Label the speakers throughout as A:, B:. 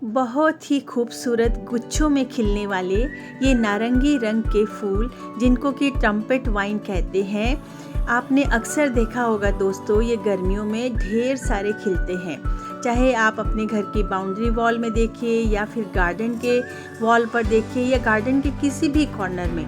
A: बहुत ही खूबसूरत गुच्छों में खिलने वाले ये नारंगी रंग के फूल जिनको कि ट्रम्पेट वाइन कहते हैं, आपने अक्सर देखा होगा दोस्तों। ये गर्मियों में ढेर सारे खिलते हैं, चाहे आप अपने घर की बाउंड्री वॉल में देखिए या फिर गार्डन के वॉल पर देखिए या गार्डन के किसी भी कॉर्नर में।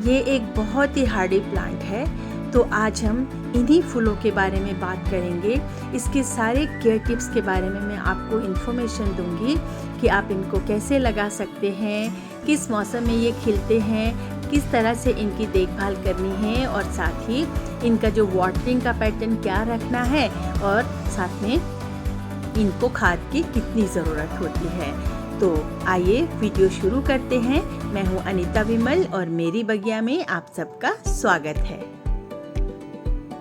A: ये एक बहुत ही हार्डी प्लांट है। तो आज हम इन्हीं फूलों के बारे में बात करेंगे। इसके सारे केयर टिप्स के बारे में मैं आपको इन्फॉर्मेशन दूंगी कि आप इनको कैसे लगा सकते हैं, किस मौसम में ये खिलते हैं, किस तरह से इनकी देखभाल करनी है और साथ ही इनका जो वाटरिंग का पैटर्न क्या रखना है और साथ में इनको खाद की कितनी ज़रूरत होती है। तो आइए वीडियो शुरू करते हैं। मैं हूँ अनीता विमल और मेरी बगिया में आप सबका स्वागत है।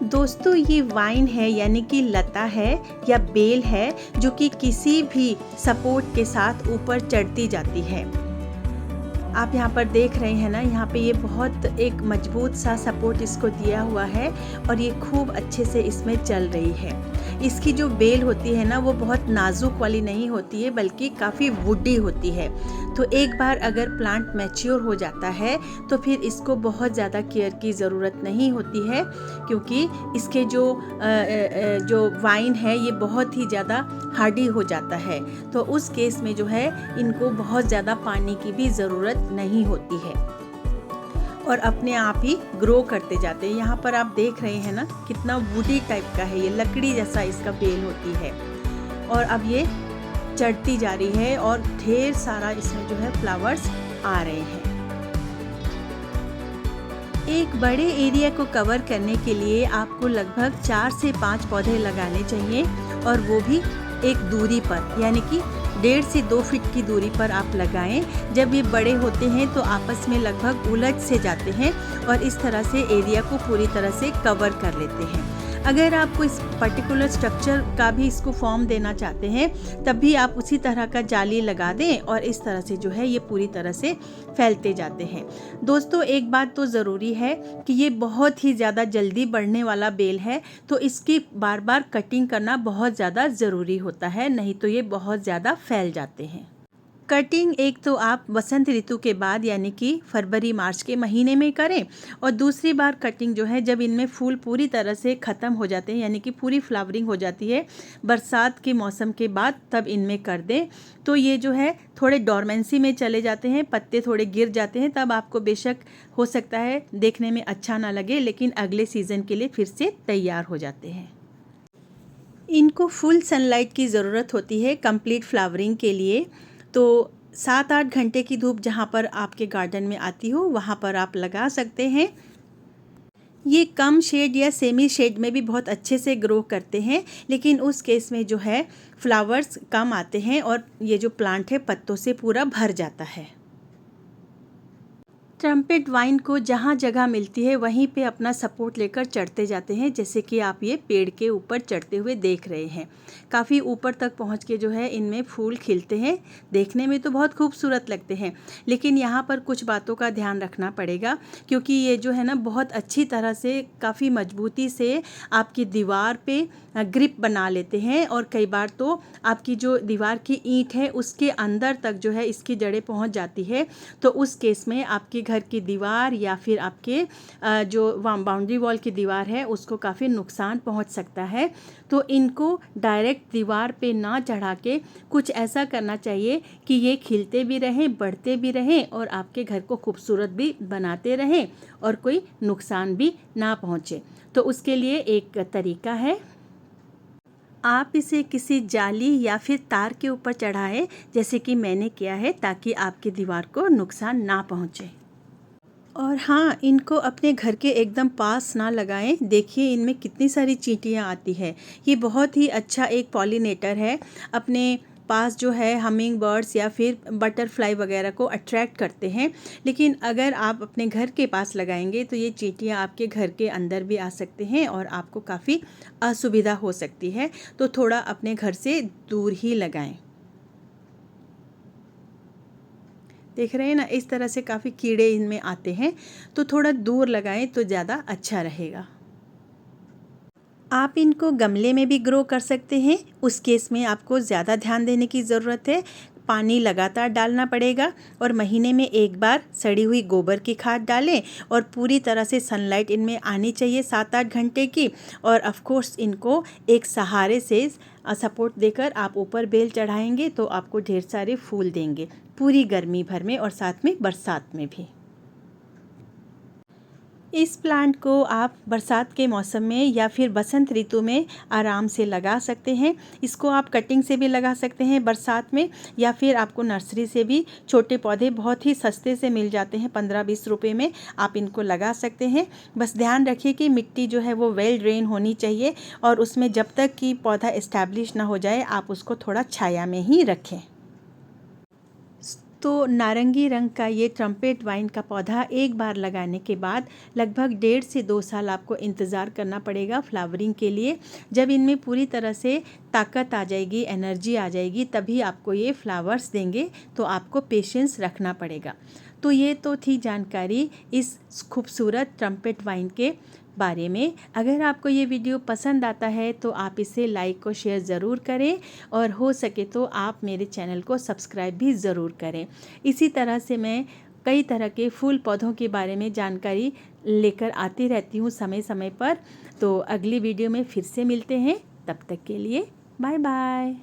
A: दोस्तों, ये वाइन है यानी कि लता है या बेल है जो कि किसी भी सपोर्ट के साथ ऊपर चढ़ती जाती है। आप यहाँ पर देख रहे हैं ना, यहाँ पे ये बहुत एक मजबूत सा सपोर्ट इसको दिया हुआ है और ये खूब अच्छे से इसमें चल रही है। इसकी जो बेल होती है ना, वो बहुत नाजुक वाली नहीं होती है बल्कि काफ़ी वुडी होती है। तो एक बार अगर प्लांट मैच्योर हो जाता है तो फिर इसको बहुत ज़्यादा केयर की ज़रूरत नहीं होती है, क्योंकि इसके जो वाइन है ये बहुत ही ज़्यादा हार्डी हो जाता है। तो उस केस में जो है इनको बहुत ज़्यादा पानी की भी ज़रूरत नहीं होती है और अपने आप ही ग्रो करते जाते हैं। यहाँ पर आप देख रहे हैं ना, कितना वुडी टाइप का है, ये लकड़ी जैसा इसका बेल होती है और अब ये चढ़ती जा रही है और ढेर सारा इसमें जो है फ्लावर्स आ रहे हैं। एक बड़े एरिया को कवर करने के लिए आपको लगभग 4 से 5 पौधे लगाने चाहिए और वो भी एक दूरी पर, यानी कि 1.5 से 2 फीट की दूरी पर आप लगाएं। जब ये बड़े होते हैं तो आपस में लगभग उलझ से जाते हैं और इस तरह से एरिया को पूरी तरह से कवर कर लेते हैं। अगर आपको इस पर्टिकुलर स्ट्रक्चर का भी इसको फॉर्म देना चाहते हैं तब भी आप उसी तरह का जाली लगा दें और इस तरह से जो है ये पूरी तरह से फैलते जाते हैं। दोस्तों, एक बात तो ज़रूरी है कि ये बहुत ही ज़्यादा जल्दी बढ़ने वाला बेल है, तो इसकी बार बार कटिंग करना बहुत ज़्यादा ज़रूरी होता है, नहीं तो ये बहुत ज़्यादा फैल जाते हैं। कटिंग एक तो आप वसंत ऋतु के बाद यानी कि फरवरी मार्च के महीने में करें और दूसरी बार कटिंग जो है जब इनमें फूल पूरी तरह से ख़त्म हो जाते हैं, यानी कि पूरी फ्लावरिंग हो जाती है बरसात के मौसम के बाद, तब इनमें कर दें। तो ये जो है थोड़े डॉर्मेंसी में चले जाते हैं, पत्ते थोड़े गिर जाते हैं, तब आपको बेशक हो सकता है देखने में अच्छा ना लगे, लेकिन अगले सीज़न के लिए फिर से तैयार हो जाते हैं। इनको फुल सनलाइट की ज़रूरत होती है कंप्लीट फ्लावरिंग के लिए। तो 7-8 घंटे की धूप जहाँ पर आपके गार्डन में आती हो वहाँ पर आप लगा सकते हैं। ये कम शेड या सेमी शेड में भी बहुत अच्छे से ग्रो करते हैं, लेकिन उस केस में जो है फ्लावर्स कम आते हैं और ये जो प्लांट है पत्तों से पूरा भर जाता है। ट्रम्पेट वाइन को जहाँ जगह मिलती है वहीं पे अपना सपोर्ट लेकर चढ़ते जाते हैं, जैसे कि आप ये पेड़ के ऊपर चढ़ते हुए देख रहे हैं। काफ़ी ऊपर तक पहुँच के जो है इनमें फूल खिलते हैं, देखने में तो बहुत खूबसूरत लगते हैं, लेकिन यहाँ पर कुछ बातों का ध्यान रखना पड़ेगा, क्योंकि ये जो है ना बहुत अच्छी तरह से काफ़ी मजबूती से आपकी दीवार पे ग्रिप बना लेते हैं और कई बार तो आपकी जो दीवार की ईंट है उसके अंदर तक जो है इसकी जड़ें पहुँच जाती है। तो उस केस में आपके घर की दीवार या फिर आपके जो बाउंड्री वॉल की दीवार है उसको काफ़ी नुकसान पहुंच सकता है। तो इनको डायरेक्ट दीवार पे ना चढ़ा के कुछ ऐसा करना चाहिए कि ये खिलते भी रहें, बढ़ते भी रहें और आपके घर को खूबसूरत भी बनाते रहें और कोई नुकसान भी ना पहुंचे। तो उसके लिए एक तरीका है, आप इसे किसी जाली या फिर तार के ऊपर चढ़ाएं, जैसे कि मैंने किया है, ताकि आपकी दीवार को नुकसान ना पहुंचे। और हाँ, इनको अपने घर के एकदम पास ना लगाएं। देखिए इनमें कितनी सारी चींटियाँ आती है। ये बहुत ही अच्छा एक पॉलिनेटर है, अपने पास जो है हमिंग बर्ड्स या फिर बटरफ्लाई वगैरह को अट्रैक्ट करते हैं। लेकिन अगर आप अपने घर के पास लगाएंगे तो ये चींटियाँ आपके घर के अंदर भी आ सकते हैं और आपको काफ़ी असुविधा हो सकती है। तो थोड़ा अपने घर से दूर ही लगाएं। देख रहे हैं ना, इस तरह से काफ़ी कीड़े इनमें आते हैं, तो थोड़ा दूर लगाएं तो ज़्यादा अच्छा रहेगा। आप इनको गमले में भी ग्रो कर सकते हैं, उस केस में आपको ज़्यादा ध्यान देने की ज़रूरत है। पानी लगातार डालना पड़ेगा और महीने में एक बार सड़ी हुई गोबर की खाद डालें और पूरी तरह से सनलाइट इनमें आनी चाहिए 7-8 घंटे की। और ऑफ कोर्स इनको एक सहारे से सपोर्ट देकर आप ऊपर बेल चढ़ाएंगे तो आपको ढेर सारे फूल देंगे पूरी गर्मी भर में और साथ में बरसात में भी। इस प्लांट को आप बरसात के मौसम में या फिर बसंत ऋतु में आराम से लगा सकते हैं। इसको आप कटिंग से भी लगा सकते हैं बरसात में, या फिर आपको नर्सरी से भी छोटे पौधे बहुत ही सस्ते से मिल जाते हैं, 15-20 रुपए में आप इनको लगा सकते हैं। बस ध्यान रखिए कि मिट्टी जो है वो वेल ड्रेन होनी चाहिए और उसमें जब तक कि पौधा इस्टेब्लिश ना हो जाए आप उसको थोड़ा छाया में ही रखें। तो नारंगी रंग का ये ट्रम्पेट वाइन का पौधा एक बार लगाने के बाद लगभग 1.5 से 2 साल आपको इंतज़ार करना पड़ेगा फ्लावरिंग के लिए। जब इनमें पूरी तरह से ताकत आ जाएगी, एनर्जी आ जाएगी, तभी आपको ये फ्लावर्स देंगे, तो आपको पेशेंस रखना पड़ेगा। तो ये तो थी जानकारी इस खूबसूरत ट्रम्पेट वाइन के बारे में। अगर आपको ये वीडियो पसंद आता है तो आप इसे लाइक और शेयर ज़रूर करें और हो सके तो आप मेरे चैनल को सब्सक्राइब भी ज़रूर करें। इसी तरह से मैं कई तरह के फूल पौधों के बारे में जानकारी लेकर आती रहती हूँ समय समय पर। तो अगली वीडियो में फिर से मिलते हैं, तब तक के लिए बाय बाय।